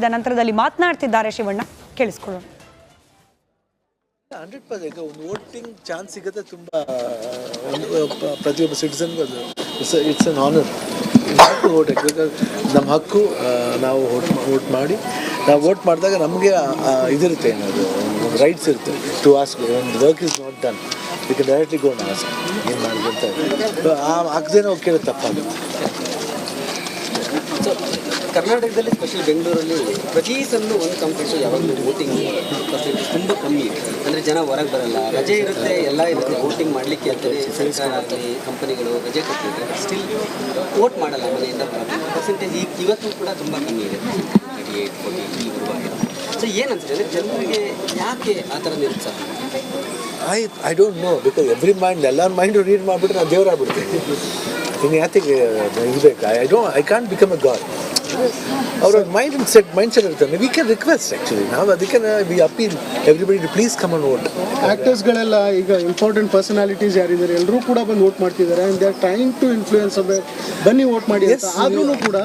ಮುಗಿದ ನಂತರದಲ್ಲಿ ಮಾತನಾಡ್ತಿದ್ದಾರೆ ಶಿವಣ್ಣ. ಕೇಳಿಸ್ಕೊಳ್ಳೋಣ. 100% ಈಗ ಒಂದು ವೋಟಿಂಗ್ ಚಾನ್ಸ್ ಸಿಗುತ್ತೆ. ತುಂಬ ಪ್ರತಿಯೊಬ್ಬ ಸಿಟಿಸನ್ಗೂ ಅದು ಇಟ್ಸ್ ಅನ್ ಆನರ್ ವೋಟ್. ನಮ್ಮ ಹಕ್ಕು. ನಾವು ವೋಟ್ ಮಾಡಿ ನಾವು ವೋಟ್ ಮಾಡಿದಾಗ ನಮಗೆ ಇದಿರುತ್ತೆ, ಏನದು ಒಂದು ರೈಟ್ಸ್ ಇರುತ್ತೆ ಟು ಆಸ್ಕ್. ಒಂದು work is not done, we can directly go and ask ಏನು ಮಾಡಿದೆ ಅಂತ. ಹಾಕ್ದೇನೋ ಕೇಳೋದು ತಪ್ಪಾಗುತ್ತೆ. ಕರ್ನಾಟಕದಲ್ಲಿ ಸ್ಪೆಷಲ್ ಬೆಂಗಳೂರಲ್ಲಿ ಪ್ರತಿ ಸಲ ಒಂದು ಕಂಪ್ಲೀಟು ಯಾವಾಗಲೂ ವೋಟಿಂಗ್ ಪರ್ಸೆಂಟೇಜ್ ತುಂಬ ಕಮ್ಮಿ ಇದೆ. ಅಂದರೆ ಜನ ಹೊರಗೆ ಬರಲ್ಲ, ರಜೆ ಇರುತ್ತೆ, ಎಲ್ಲ ಇರುತ್ತೆ, ವೋಟಿಂಗ್ ಮಾಡಲಿಕ್ಕೆ ಅಂತೇಳಿ ಸರ್ಕಾರ ಆಗಲಿ ಕಂಪನಿಗಳು ರಜೆ ಕೊಟ್ಟಿದ್ದಾರೆ. ಸ್ಟಿಲ್ ವೋಟ್ ಮಾಡಲ್ಲ, ಮನೆಯಿಂದ ಬರೋದು ಪರ್ಸೆಂಟೇಜ್ ಇವತ್ತು ಕೂಡ ತುಂಬ ಕಮ್ಮಿ ಇದೆ. 38, 40 ಸೊ ಏನು ಅನ್ಸುತ್ತೆ ಅಂದರೆ ಜನರಿಗೆ ಯಾಕೆ ಆ ಥರ ನಿರುತ್ಸಾಹ? I don't know, because every mind ಎಲ್ಲರ ಮೈಂಡು ರೀಡ್ ಮಾಡಿಬಿಟ್ರೆ ನಾನು ದೇವರಾಗ್ಬಿಡ್ತೀನಿ. ಇನ್ನು ಯಾತಿಗೆ ಇರಬೇಕು? I can't become a god. ಅವ್ರ ಮೈಂಡ್ ಸೆಟ್ ಇರ್ತಾರೆ. We can request actually. ನಾವು ಅದಕ್ಕೆ we appeal everybody to please come and vote. ಆ್ಯಕ್ಟರ್ಸ್ಗಳೆಲ್ಲ ಈಗ ಇಂಪಾರ್ಟೆಂಟ್ ಪರ್ಸನಾಲಿಟೀಸ್ ಯಾರಿದ್ದಾರೆ ಎಲ್ಲರೂ ಕೂಡ ಬಂದು ವೋಟ್ ಮಾಡ್ತಿದ್ದಾರೆ. And they are trying to influence ಬನ್ನಿ ವೋಟ್ ಮಾಡಿ. ಆದ್ರೂ ಕೂಡ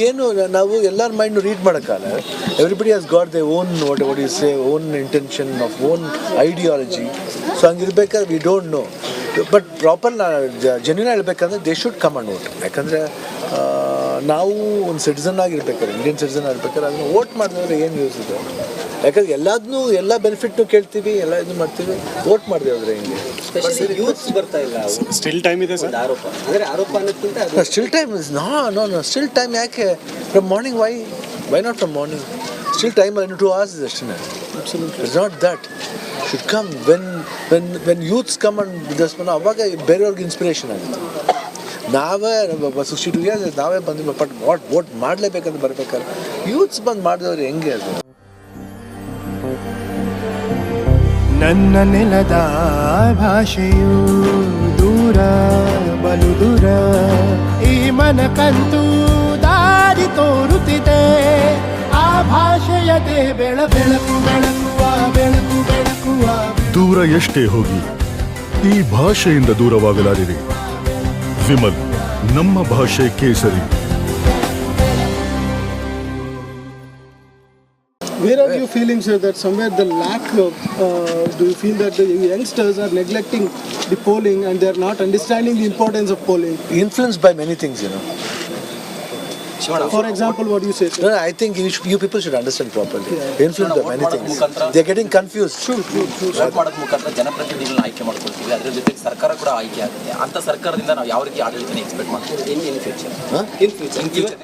ಏನು ನಾವು ಎಲ್ಲರ mind read ಮಾಡೋಕ್ಕಲ್ಲ. Everybody has got their own what you say own intention of own ideology. So ಹಂಗಿರ್ಬೇಕಾದ್ರೆ we don't know. But proper genuine ಹೇಳ್ಬೇಕಂದ್ರೆ they should come and vote. ಯಾಕಂದರೆ ನಾವು ಒಂದು ಸಿಟಿಸನ್ ಆಗಿರ್ಬೇಕಾದ್ರೆ, ಇಂಡಿಯನ್ ಸಿಟಿಸನ್ ಆಗಿರ್ಬೇಕಾದ್ರೆ ಅದನ್ನು ವೋಟ್ ಮಾಡಿದ್ರೆ ಏನು ಯೂಸ್ ಇದೆ? ಯಾಕಂದ್ರೆ ಎಲ್ಲ ಬೆನಿಫಿಟ್ನು ಕೇಳ್ತೀವಿ, ಎಲ್ಲ ಇದು ಮಾಡ್ತೀವಿ. ವೋಟ್ ಮಾಡಿದೆ ಹೋದ್ರೆ ಹೆಂಗೆ? ಯೂತ್ಸ್ ಬರ್ತಾ ಇಲ್ಲ, ಸ್ಟಿಲ್ ಟೈಮ್ ಇದೆ ಸರ್. ಆರೋಪ ಅಂದರೆ ಆರೋಪ ಅನ್ನೋದಕ್ಕಿಂತ still time is no still time. ಯಾಕೆ from morning? Why not from morning? Still time 2 hours is ಅಷ್ಟೇ. It's not that should come when youths come and this. ಅವಾಗ ಬೇರೆಯವ್ರಿಗೆ ಇನ್ಸ್ಪಿರೇಷನ್ ಆಗುತ್ತೆ. ನಾವೇ 62 years ನಾವೇ ಬಂದು ಬಟ್ ವೋಟ್ ಮಾಡಲೇಬೇಕಂತ ಬರ್ಬೇಕಾದ್ರೆ ಯೂತ್ಸ್ ಬಂದು ಮಾಡಿದವ್ರು ಹೆಂಗೆ? ಅದು ನನ್ನ ನೆಲದ ಭಾಷೆಯು ದೂರ ಬಲು ದೂರ, ಈ ಮನಕಂತೂ ದಾರಿ ತೋರುತ್ತಿದೆ. ಆ ಭಾಷೆಯದೇ ಬೆಳಕು ಬೆಳಕುವ ದೂರ ಎಷ್ಟೇ ಹೋಗಿ ಈ ಭಾಷೆಯಿಂದ ದೂರವಾಗಲಾರಿರಿ. ವಿಮಲ್, ನಮ್ಮ ಭಾಷೆ ಕೇಸರಿ. Where are you feeling, sir, that somewhere the lack of, do you feel that the youngsters are neglecting the polling and they are not understanding the importance of polling? Influenced by many things, you know. For example, what do you say, sir? No, I think you people should understand properly. Influenced by many things. They are getting confused. Vote ಮಾಡೋದ್ರ ಮುಖಾಂತರ ಜನಪ್ರತಿನಿಧಿಗಳನ್ನ ಆಯ್ಕೆ ಮಾಡ್ಕೊಳ್ತೀವಿ. ಅದರ ಜೊತೆಗೆ ಸರ್ಕಾರ ಕೂಡ ಆಯ್ಕೆ ಆಗುತ್ತೆ. ಅಂತ ಸರ್ಕಾರದಿಂದ ನಾವು ಯಾವ ರೀತಿ ಆಡಳಿತನ ಎಕ್ಸ್ಪೆಕ್ಟ್ ಮಾಡ್ತೀವಿ ಇನ್ ಫ್ಯೂಚರ್?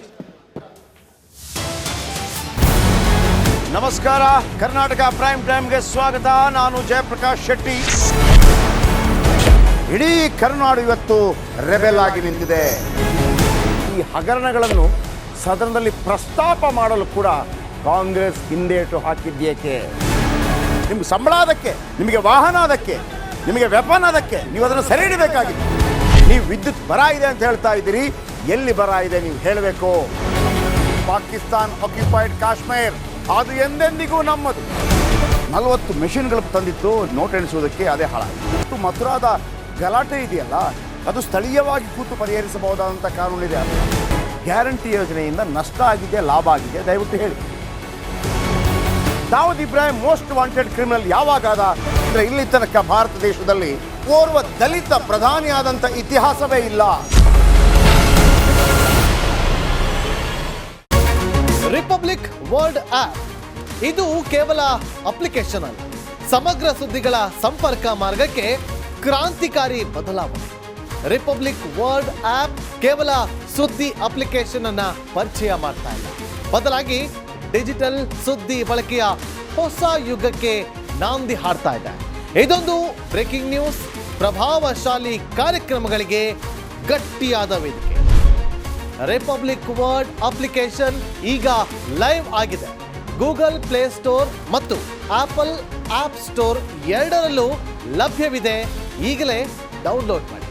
ನಮಸ್ಕಾರ, ಕರ್ನಾಟಕ ಪ್ರೈಮ್ ಟೈಮ್ಗೆ ಸ್ವಾಗತ. ನಾನು ಜಯಪ್ರಕಾಶ್ ಶೆಟ್ಟಿ. ಇಡೀ ಕರ್ನಾಡು ಇವತ್ತು ರೆಬೆಲ್ ಆಗಿ ನಿಂತಿದೆ. ಈ ಹಗರಣಗಳನ್ನು ಸದನದಲ್ಲಿ ಪ್ರಸ್ತಾಪ ಮಾಡಲು ಕೂಡ ಕಾಂಗ್ರೆಸ್ ಹಿಂದೇಟು ಹಾಕಿದ್ದೇಕೆ? ನಿಮ್ಗೆ ಸಂಬಳ ಅದಕ್ಕೆ, ನಿಮಗೆ ವಾಹನ ಅದಕ್ಕೆ, ನಿಮಗೆ ವೆಪನ್ ಅದಕ್ಕೆ, ನೀವು ಅದನ್ನು ಸೆರೆ ಹಿಡಿಬೇಕಾಗಿತ್ತು. ನೀವು ವಿದ್ಯುತ್ ಬರ ಇದೆ ಅಂತ ಹೇಳ್ತಾ ಇದ್ದೀರಿ, ಎಲ್ಲಿ ಬರ ಇದೆ ನೀವು ಹೇಳಬೇಕು. ಪಾಕಿಸ್ತಾನ್ ಆಕ್ಯುಪೈಡ್ ಕಾಶ್ಮೀರ್ ಅದು ಎಂದೆಂದಿಗೂ ನಮ್ಮದು. 40 ಮೆಷಿನ್ಗಳು ತಂದಿತ್ತು ನೋಟ್ ಎಣಿಸುವುದಕ್ಕೆ, ಅದೇ ಹಾಳಾಯಿತು. ಮಥುರಾದ ಗಲಾಟೆ ಇದೆಯಲ್ಲ, ಅದು ಸ್ಥಳೀಯವಾಗಿ ಕೂತು ಪರಿಹರಿಸಬಹುದಾದಂಥ ಕಾನೂನಿದೆ. ಗ್ಯಾರಂಟಿ ಯೋಜನೆಯಿಂದ ನಷ್ಟ ಆಗಿದೆ, ಲಾಭ ಆಗಿದೆ, ದಯವಿಟ್ಟು ಹೇಳಿ. Dawood Ibrahim most wanted criminal ಯಾವಾಗಾದ ಅಂದರೆ ಇಲ್ಲಿ ತನಕ ಭಾರತ ದೇಶದಲ್ಲಿ ಓರ್ವ ದಲಿತ ಪ್ರಧಾನಿಯಾದಂಥ ಇತಿಹಾಸವೇ ಇಲ್ಲ. ರಿಪಬ್ಲಿಕ್ ವರ್ಲ್ಡ್ ಆಪ್ ಇದು ಕೇವಲ ಅಪ್ಲಿಕೇಶನ್ ಅಲ್ಲ, ಸಮಗ್ರ ಸುದ್ದಿಗಳ ಸಂಪರ್ಕ ಮಾರ್ಗಕ್ಕೆ ಕ್ರಾಂತಿಕಾರಿ ಬದಲಾವಣೆ. ರಿಪಬ್ಲಿಕ್ ವರ್ಲ್ಡ್ ಆಪ್ ಕೇವಲ ಸುದ್ದಿ ಅಪ್ಲಿಕೇಶನ್ ಅನ್ನ ಪರಿಚಯ ಮಾಡ್ತಾ ಇಲ್ಲ, ಬದಲಾಗಿ ಡಿಜಿಟಲ್ ಸುದ್ದಿ ಬಳಕೆಯ ಹೊಸ ಯುಗಕ್ಕೆ ನಾಂದಿ ಹಾಡ್ತಾ ಇದೆ. ಇದೊಂದು ಬ್ರೇಕಿಂಗ್ ನ್ಯೂಸ್, ಪ್ರಭಾವಶಾಲಿ ಕಾರ್ಯಕ್ರಮಗಳಿಗೆ ಗಟ್ಟಿಯಾದ ವೇದಿಕೆ. ರಿಪಬ್ಲಿಕ್ ವರ್ಲ್ಡ್ ಅಪ್ಲಿಕೇಶನ್ ಈಗ ಲೈವ್ ಆಗಿದೆ. ಗೂಗಲ್ ಪ್ಲೇ ಸ್ಟೋರ್ ಮತ್ತು ಆಪಲ್ ಆಪ್ ಸ್ಟೋರ್ ಎರಡರಲ್ಲೂ ಲಭ್ಯವಿದೆ. ಈಗಲೇ ಡೌನ್ಲೋಡ್ ಮಾಡಿ.